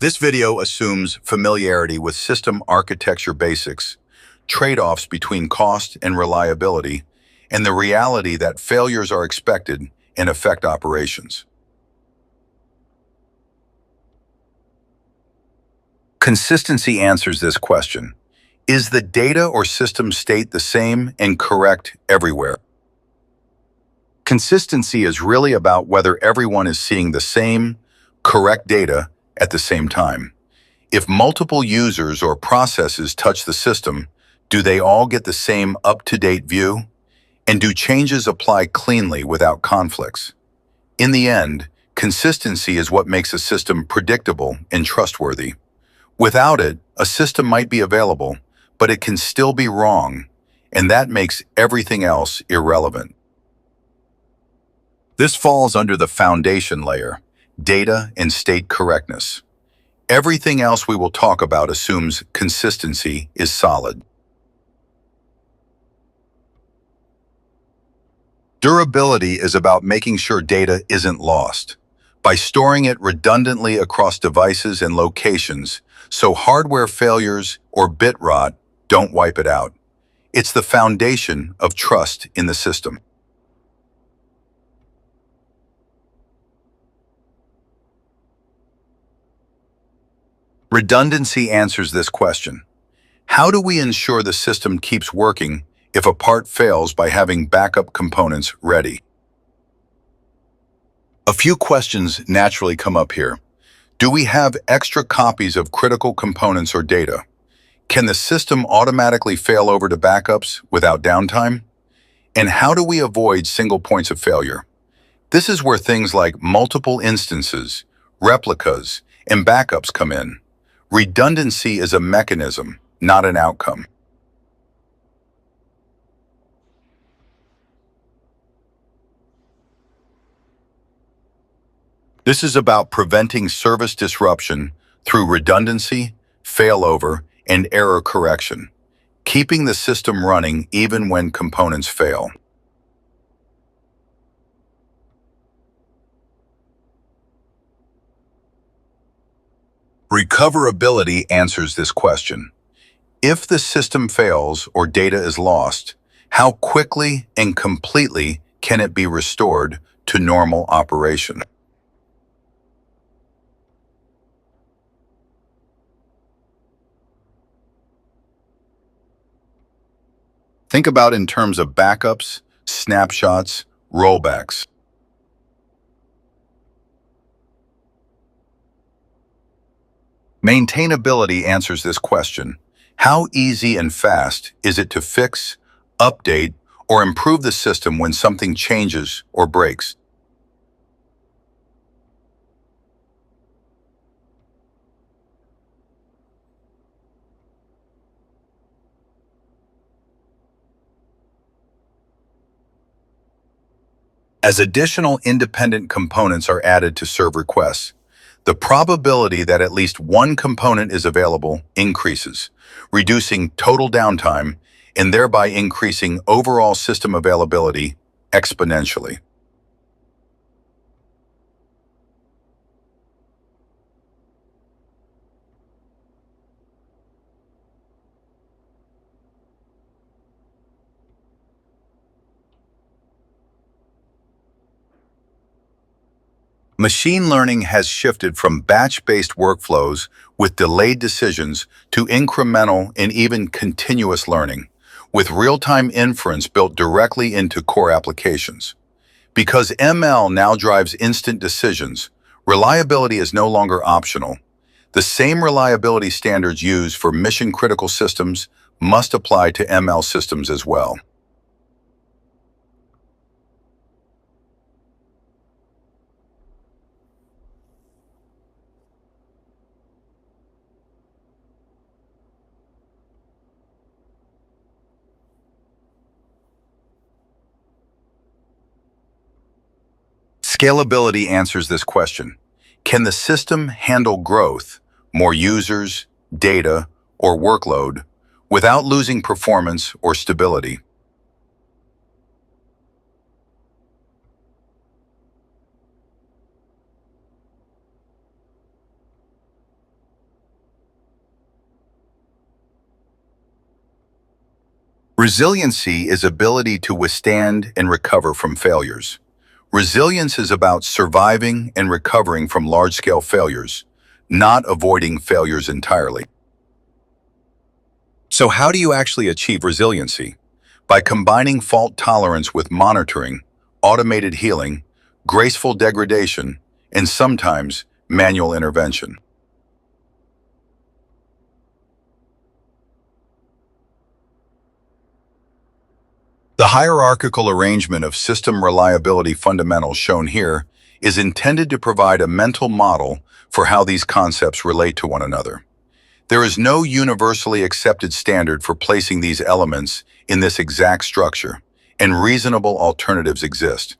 This video assumes familiarity with system architecture basics, trade-offs between cost and reliability, and the reality that failures are expected and affect operations. Consistency answers this question. Is the data or system state the same and correct everywhere? Consistency is really about whether everyone is seeing the same, correct data at the same time. If multiple users or processes touch the system, do they all get the same up-to-date view? And do changes apply cleanly without conflicts? In the end, consistency is what makes a system predictable and trustworthy. Without it, a system might be available, but it can still be wrong, and that makes everything else irrelevant. This falls under the foundation layer, data and state correctness. Everything else we will talk about assumes consistency is solid. Durability is about making sure data isn't lost, by storing it redundantly across devices and locations so hardware failures or bit rot don't wipe it out. It's the foundation of trust in the system. Redundancy answers this question. How do we ensure the system keeps working if a part fails by having backup components ready? A few questions naturally come up here. Do we have extra copies of critical components or data? Can the system automatically fail over to backups without downtime? And how do we avoid single points of failure? This is where things like multiple instances, replicas, and backups come in. Redundancy is a mechanism, not an outcome. This is about preventing service disruption through redundancy, failover, and error correction, keeping the system running even when components fail. Recoverability answers this question. If the system fails or data is lost, how quickly and completely can it be restored to normal operation? Think about in terms of backups, snapshots, rollbacks. Maintainability answers this question. How easy and fast is it to fix, update, or improve the system when something changes or breaks? As additional independent components are added to serve requests, the probability that at least one component is available increases, reducing total downtime and thereby increasing overall system availability exponentially. Machine learning has shifted from batch-based workflows with delayed decisions to incremental and even continuous learning, with real-time inference built directly into core applications. Because ML now drives instant decisions, reliability is no longer optional. The same reliability standards used for mission-critical systems must apply to ML systems as well. Scalability answers this question. Can the system handle growth, more users, data, or workload, without losing performance or stability? Resiliency is ability to withstand and recover from failures. Resilience is about surviving and recovering from large-scale failures, not avoiding failures entirely. So how do you actually achieve resiliency? By combining fault tolerance with monitoring, automated healing, graceful degradation, and sometimes manual intervention. The hierarchical arrangement of system reliability fundamentals shown here is intended to provide a mental model for how these concepts relate to one another. There is no universally accepted standard for placing these elements in this exact structure, and reasonable alternatives exist.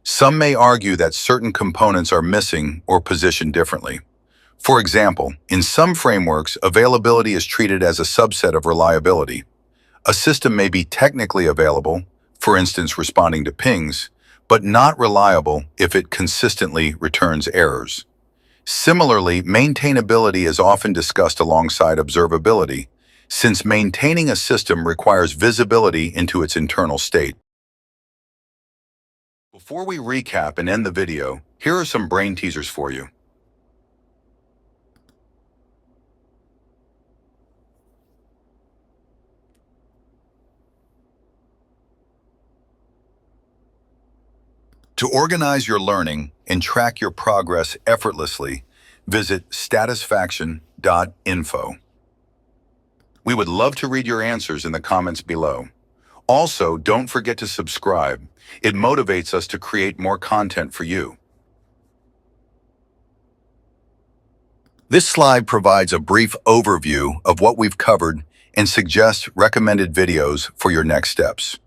Some may argue that certain components are missing or positioned differently. For example, in some frameworks, availability is treated as a subset of reliability. A system may be technically available, for instance responding to pings, but not reliable if it consistently returns errors. Similarly, maintainability is often discussed alongside observability, since maintaining a system requires visibility into its internal state. Before we recap and end the video, here are some brain teasers for you. To organize your learning and track your progress effortlessly, visit statisfaction.info. We would love to read your answers in the comments below. Also, don't forget to subscribe. It motivates us to create more content for you. This slide provides a brief overview of what we've covered and suggests recommended videos for your next steps.